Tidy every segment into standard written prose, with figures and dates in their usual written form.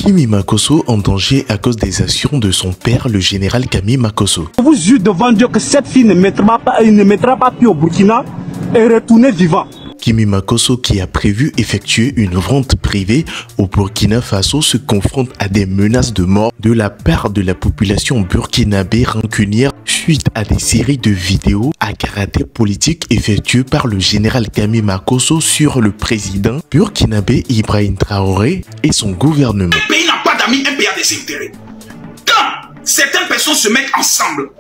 Kimi Makosso en danger à cause des actions de son père, le général Camille Makosso. Je vous jure devant Dieu que cette fille ne mettra pas pied au Burkina et retourner vivant. Kimi Makosso, qui a prévu effectuer une vente privée au Burkina Faso, se confronte à des menaces de mort de la part de la population burkinabé rancunière suite à des séries de vidéos à caractère politique effectuées par le général Camille Makosso sur le président burkinabé Ibrahim Traoré et son gouvernement. Un pays n'a pas d'amis, un pays a des intérêts. Quand certaines personnes se mettent ensemble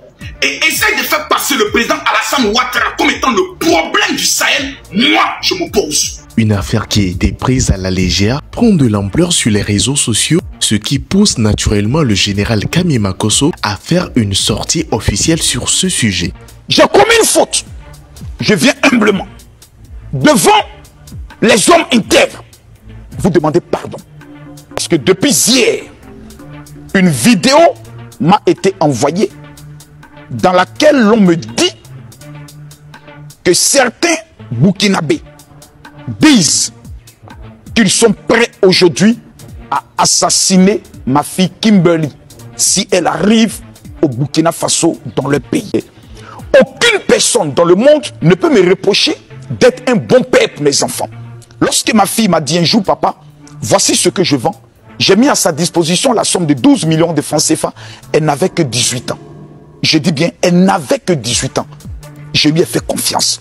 et essayent de faire passer le président Alassane Ouattara comme étant le problème du Sahel, moi, je m'oppose. Une affaire qui a été prise à la légère prend de l'ampleur sur les réseaux sociaux, ce qui pousse naturellement le général Camille Makosso à faire une sortie officielle sur ce sujet. J'ai commis une faute. Je viens humblement devant les hommes intègres vous demander pardon. Parce que depuis hier, une vidéo m'a été envoyée dans laquelle l'on me dit que certains Burkinabés disent qu'ils sont prêts aujourd'hui à assassiner ma fille Kimberly si elle arrive au Burkina Faso dans le pays. Aucune personne dans le monde ne peut me reprocher d'être un bon père pour mes enfants. Lorsque ma fille m'a dit un jour, papa, voici ce que je vends, j'ai mis à sa disposition la somme de 12 millions de francs CFA. Elle n'avait que 18 ans. Je dis bien, elle n'avait que 18 ans. Je lui ai fait confiance.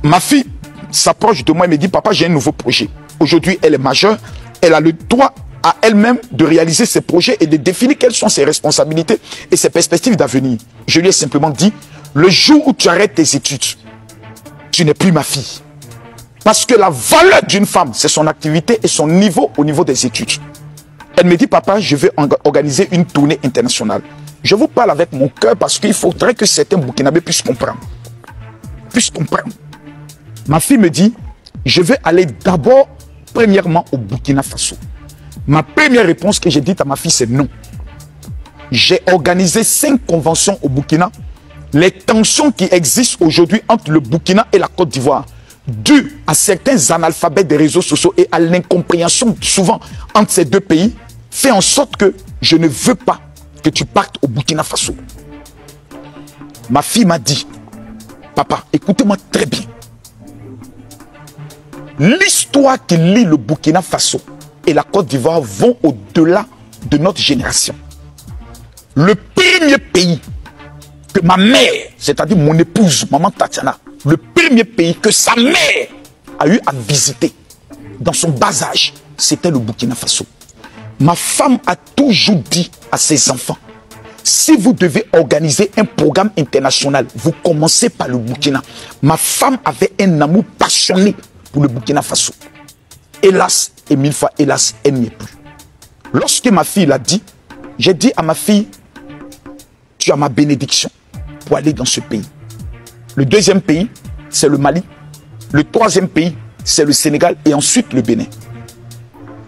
Ma fille s'approche de moi et me dit, papa, j'ai un nouveau projet. Aujourd'hui, elle est majeure. Elle a le droit à elle-même de réaliser ses projets et de définir quelles sont ses responsabilités et ses perspectives d'avenir. Je lui ai simplement dit, le jour où tu arrêtes tes études, tu n'es plus ma fille. Parce que la valeur d'une femme, c'est son activité et son niveau au niveau des études. Elle me dit, papa, je vais organiser une tournée internationale. Je vous parle avec mon cœur parce qu'il faudrait que certains Burkinabés puissent comprendre. Ma fille me dit, je vais aller d'abord, premièrement, au Burkina Faso. Ma première réponse que j'ai dite à ma fille, c'est non. J'ai organisé 5 conventions au Burkina. Les tensions qui existent aujourd'hui entre le Burkina et la Côte d'Ivoire, dues à certains analphabètes des réseaux sociaux et à l'incompréhension souvent entre ces deux pays, fait en sorte que je ne veux pas que tu partes au Burkina Faso. Ma fille m'a dit, papa, écoutez-moi très bien. L'histoire qui lie le Burkina Faso et la Côte d'Ivoire vont au-delà de notre génération. Le premier pays que ma mère, c'est-à-dire mon épouse, maman Tatiana, le premier pays que sa mère a eu à visiter dans son bas âge, c'était le Burkina Faso. Ma femme a toujours dit à ses enfants, si vous devez organiser un programme international, vous commencez par le Burkina. Ma femme avait un amour passionné pour le Burkina Faso. Hélas, et 1000 fois hélas, elle n'y est plus. Lorsque ma fille l'a dit, j'ai dit à ma fille, tu as ma bénédiction pour aller dans ce pays. Le deuxième pays, c'est le Mali. Le troisième pays, c'est le Sénégal et ensuite le Bénin.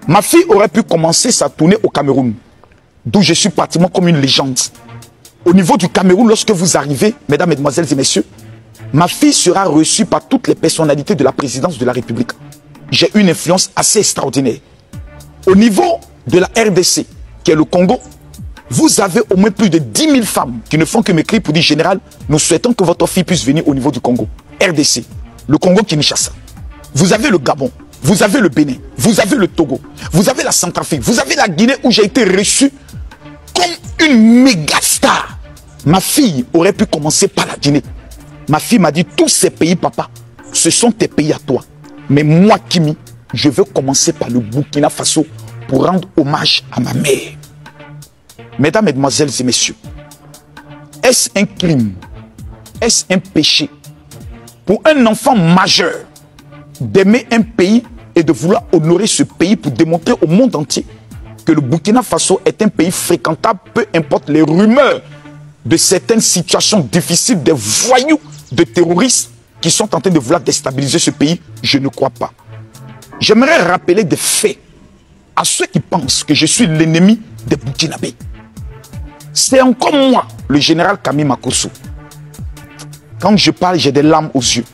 Ma fille aurait pu commencer sa tournée au Cameroun, d'où je suis pratiquement comme une légende. Au niveau du Cameroun, lorsque vous arrivez, mesdames, mesdemoiselles et messieurs, ma fille sera reçue par toutes les personnalités de la présidence de la République. J'ai une influence assez extraordinaire. Au niveau de la RDC, qui est le Congo, vous avez au moins plus de 10 000 femmes qui ne font que m'écrire pour dire, général, nous souhaitons que votre fille puisse venir au niveau du Congo. RDC, le Congo-Kinshasa. Vous avez le Gabon, vous avez le Bénin, vous avez le Togo, vous avez la Centrafrique, vous avez la Guinée où j'ai été reçu comme une méga star. Ma fille aurait pu commencer par la Guinée. Ma fille m'a dit, tous ces pays, papa, ce sont tes pays à toi. Mais moi, Kimi, je veux commencer par le Burkina Faso pour rendre hommage à ma mère. Mesdames, mesdemoiselles et messieurs, est-ce un crime? Est-ce un péché pour un enfant majeur d'aimer un pays et de vouloir honorer ce pays pour démontrer au monde entier que le Burkina Faso est un pays fréquentable, peu importe les rumeurs de certaines situations difficiles, des voyous, de terroristes qui sont en train de vouloir déstabiliser ce pays? Je ne crois pas. J'aimerais rappeler des faits à ceux qui pensent que je suis l'ennemi des Burkinabés. C'est encore moi, le général Camille Makosso. Quand je parle, j'ai des larmes aux yeux.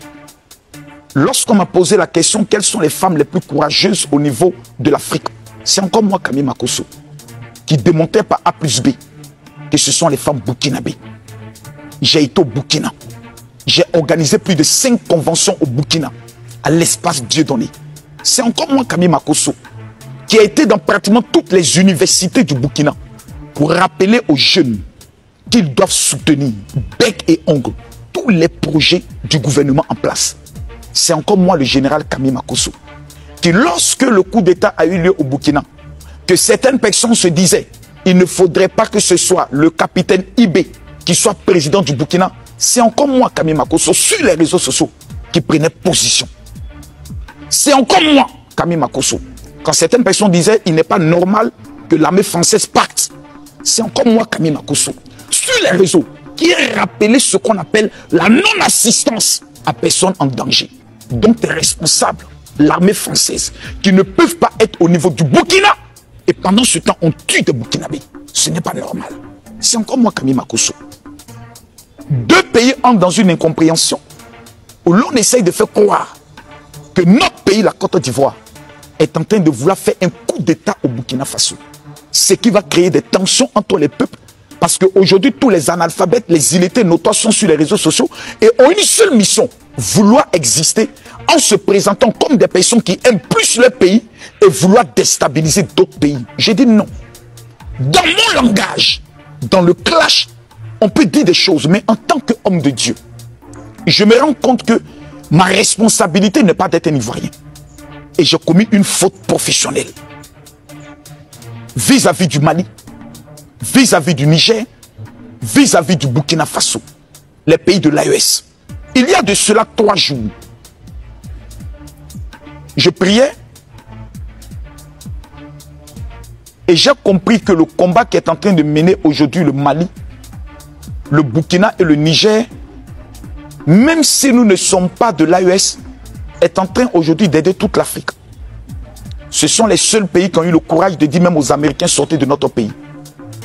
Lorsqu'on m'a posé la question, quelles sont les femmes les plus courageuses au niveau de l'Afrique? C'est encore moi, Camille Makosso, qui démontrait par A plus B que ce sont les femmes burkinabées. J'ai été au Burkina. J'ai organisé plus de 5 conventions au Burkina, à l'espace Dieudonné. C'est encore moi, Camille Makosso, qui a été dans pratiquement toutes les universités du Burkina pour rappeler aux jeunes qu'ils doivent soutenir bec et ongle tous les projets du gouvernement en place. C'est encore moi, le général Camille Makosso, qui lorsque le coup d'État a eu lieu au Burkina, que certaines personnes se disaient il ne faudrait pas que ce soit le capitaine Ibé qui soit président du Burkina. C'est encore moi, Camille Makosso, sur les réseaux sociaux, qui prenait position. C'est encore moi, Camille Makosso, quand certaines personnes disaient il n'est pas normal que l'armée française parte. C'est encore moi, Camille Makosso, sur les réseaux, qui a rappelé ce qu'on appelle la non-assistance à personne en danger. Donc, tu es responsable, l'armée française, qui ne peuvent pas être au niveau du Burkina, et pendant ce temps, on tue des Burkinabés. Ce n'est pas normal. C'est encore moi, Camille Makosso. 2 pays entrent dans une incompréhension où l'on essaye de faire croire que notre pays, la Côte d'Ivoire, est en train de vouloir faire un coup d'État au Burkina Faso. Ce qui va créer des tensions entre les peuples. Parce qu'aujourd'hui, tous les analphabètes, les illettrés notoires sont sur les réseaux sociaux et ont une seule mission, vouloir exister en se présentant comme des personnes qui aiment plus leur pays et vouloir déstabiliser d'autres pays. J'ai dit non. Dans mon langage, dans le clash, on peut dire des choses, mais en tant qu'homme de Dieu, je me rends compte que ma responsabilité n'est pas d'être un Ivoirien. Et j'ai commis une faute professionnelle vis-à-vis du Mali, vis-à-vis du Niger, vis-à-vis du Burkina Faso, les pays de l'AES. Il y a de cela 3 jours, je priais et j'ai compris que le combat qui est en train de mener aujourd'hui le Mali, le Burkina et le Niger, même si nous ne sommes pas de l'AES, est en train aujourd'hui d'aider toute l'Afrique. Ce sont les seuls pays qui ont eu le courage de dire même aux Américains sortez de notre pays.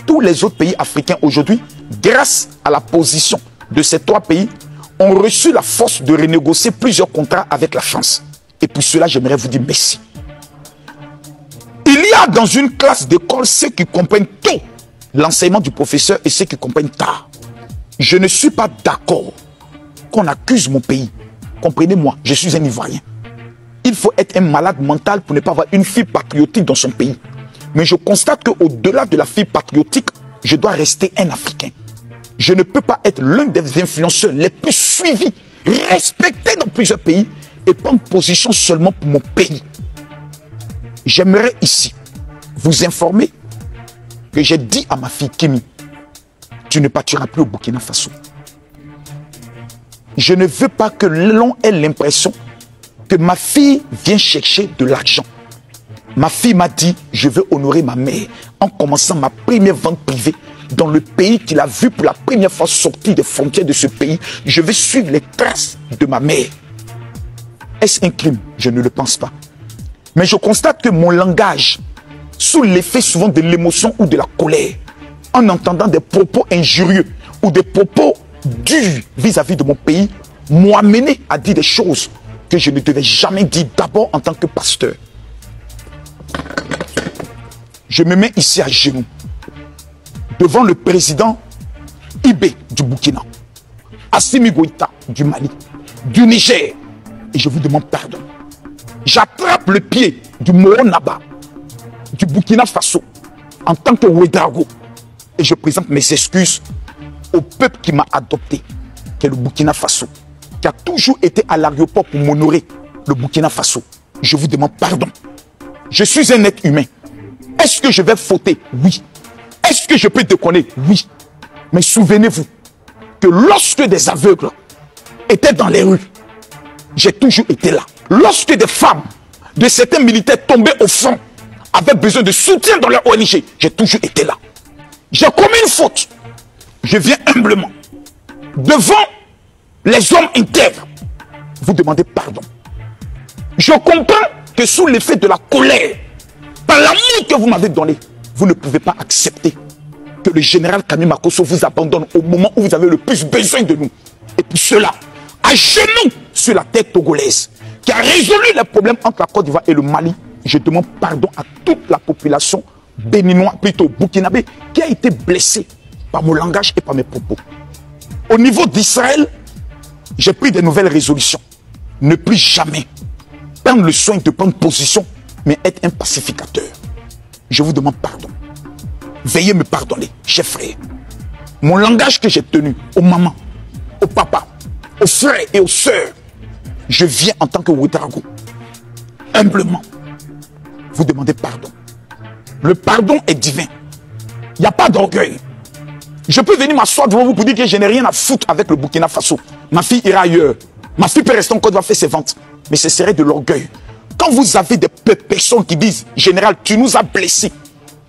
Tous les autres pays africains aujourd'hui, grâce à la position de ces 3 pays, ont reçu la force de renégocier plusieurs contrats avec la France. Et pour cela, j'aimerais vous dire merci. Il y a dans une classe d'école ceux qui comprennent tôt l'enseignement du professeur et ceux qui comprennent tard. Je ne suis pas d'accord qu'on accuse mon pays. Comprenez-moi, je suis un Ivoirien. Il faut être un malade mental pour ne pas avoir une fille patriotique dans son pays. Mais je constate qu'au-delà de la fille patriotique, je dois rester un Africain. Je ne peux pas être l'un des influenceurs les plus suivis, respectés dans plusieurs pays et prendre position seulement pour mon pays. J'aimerais ici vous informer que j'ai dit à ma fille Kimi, tu ne partiras plus au Burkina Faso. Je ne veux pas que l'on ait l'impression que ma fille vient chercher de l'argent. Ma fille m'a dit, je veux honorer ma mère en commençant ma première vente privée dans le pays qu'il a vu pour la première fois sortir des frontières de ce pays. Je vais suivre les traces de ma mère. Est-ce un crime? Je ne le pense pas. Mais je constate que mon langage, sous l'effet souvent de l'émotion ou de la colère, en entendant des propos injurieux ou des propos durs vis-à-vis de mon pays, m'ont amené à dire des choses que je ne devais jamais dire, d'abord en tant que pasteur. Je me mets ici à genoux devant le président Ibé du Burkina, Assimi Goïta du Mali, du Niger, et je vous demande pardon. J'attrape le pied du Moro Naba du Burkina Faso en tant que Ouedraogo et je présente mes excuses au peuple qui m'a adopté, qui est le Burkina Faso, qui a toujours été à l'aéroport pour m'honorer, le Burkina Faso. Je vous demande pardon. Je suis un être humain. Est-ce que je vais fauter? Oui. Est-ce que je peux déconner? Oui. Mais souvenez-vous que lorsque des aveugles étaient dans les rues, j'ai toujours été là. Lorsque des femmes de certains militaires tombaient au front, avaient besoin de soutien dans leur ONG, j'ai toujours été là. J'ai commis une faute. Je viens humblement devant les hommes intègres vous demander pardon. Je comprends que sous l'effet de la colère, par l'amour que vous m'avez donné, vous ne pouvez pas accepter que le général Camille Makosso vous abandonne au moment où vous avez le plus besoin de nous. Et pour cela, à genoux sur la terre togolaise, qui a résolu les problèmes entre la Côte d'Ivoire et le Mali, je demande pardon à toute la population béninoise, plutôt burkinabé, qui a été blessée par mon langage et par mes propos. Au niveau d'Israël, j'ai pris de nouvelles résolutions. Ne plus jamais prendre le soin de prendre position, mais être un pacificateur. Je vous demande pardon. Veuillez me pardonner, chers frères. Mon langage que j'ai tenu aux mamans, aux papas, aux frères et aux sœurs, je viens en tant que Ouedraogo, humblement, vous demander pardon. Le pardon est divin. Il n'y a pas d'orgueil. Je peux venir m'asseoir devant vous pour dire que je n'ai rien à foutre avec le Burkina Faso. Ma fille ira ailleurs. Ma fille peut rester en Côte d'Ivoire faire ses ventes. Mais ce serait de l'orgueil. Quand vous avez des personnes qui disent, général, tu nous as blessés.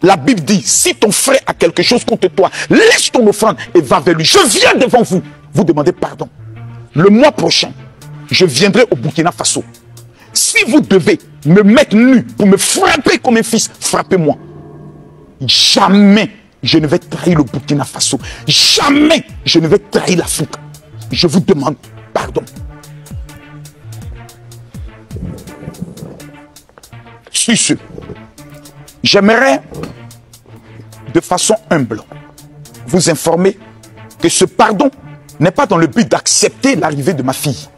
La Bible dit, si ton frère a quelque chose contre toi, laisse ton offrande et va vers lui. Je viens devant vous, vous demandez pardon. Le mois prochain, je viendrai au Burkina Faso. Si vous devez me mettre nu pour me frapper comme un fils, frappez-moi. Jamais je ne vais trahir le Burkina Faso. Jamais je ne vais trahir l'Afrique. Je vous demande pardon. Sur ce, j'aimerais de façon humble vous informer que ce pardon n'est pas dans le but d'accepter l'arrivée de ma fille.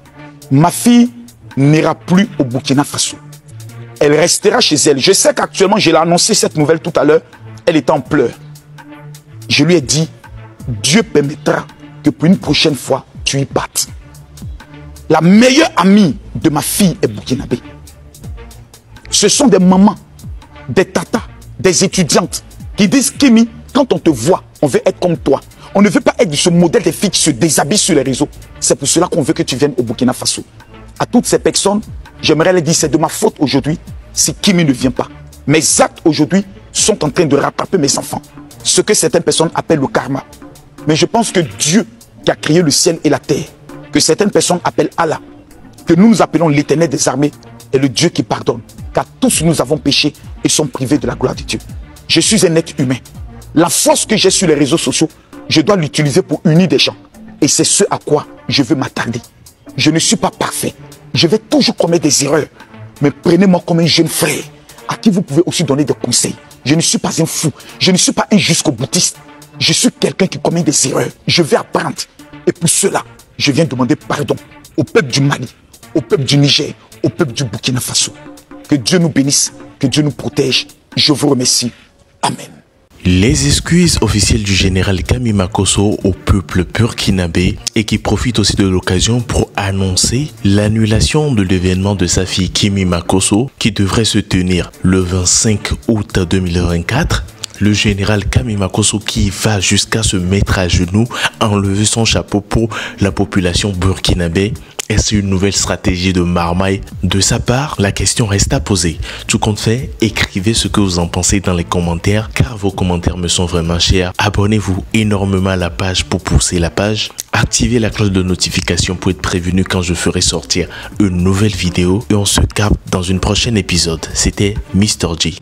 Ma fille n'ira plus au Burkina Faso. Elle restera chez elle. Je sais qu'actuellement, je l'ai annoncé cette nouvelle tout à l'heure, elle est en pleurs. Je lui ai dit, Dieu permettra que pour une prochaine fois, tu y battes. La meilleure amie de ma fille est burkinabé. Ce sont des mamans, des tatas, des étudiantes qui disent, Kimi, quand on te voit, on veut être comme toi. On ne veut pas être de ce modèle des filles qui se déshabillent sur les réseaux. C'est pour cela qu'on veut que tu viennes au Burkina Faso. À toutes ces personnes, j'aimerais les dire, c'est de ma faute aujourd'hui si Kimi ne vient pas. Mes actes aujourd'hui sont en train de rattraper mes enfants. Ce que certaines personnes appellent le karma. Mais je pense que Dieu qui a créé le ciel et la terre, que certaines personnes appellent Allah, que nous appelons l'Éternel des armées, est le Dieu qui pardonne. Car tous nous avons péché et sommes privés de la gloire de Dieu. Je suis un être humain. La force que j'ai sur les réseaux sociaux, je dois l'utiliser pour unir des gens. Et c'est ce à quoi je veux m'attarder. Je ne suis pas parfait. Je vais toujours commettre des erreurs. Mais prenez-moi comme un jeune frère à qui vous pouvez aussi donner des conseils. Je ne suis pas un fou. Je ne suis pas un jusqu'au-boutiste. Je suis quelqu'un qui commet des erreurs. Je vais apprendre. Et pour cela, je viens demander pardon au peuple du Mali, au peuple du Niger, au peuple du Burkina Faso. Que Dieu nous bénisse, que Dieu nous protège. Je vous remercie. Amen. Les excuses officielles du général Kami Makosso au peuple burkinabé et qui profite aussi de l'occasion pour annoncer l'annulation de l'événement de sa fille Kimi Makosso qui devrait se tenir le 25 août 2024. Le général Kami Makosso qui va jusqu'à se mettre à genoux, enlever son chapeau pour la population burkinabé. Est-ce une nouvelle stratégie de marmaille de sa part? La question reste à poser. Tout compte fait, écrivez ce que vous en pensez dans les commentaires car vos commentaires me sont vraiment chers. Abonnez-vous énormément à la page pour pousser la page. Activez la cloche de notification pour être prévenu quand je ferai sortir une nouvelle vidéo. Et on se capte dans une prochaine épisode. C'était Mr. G.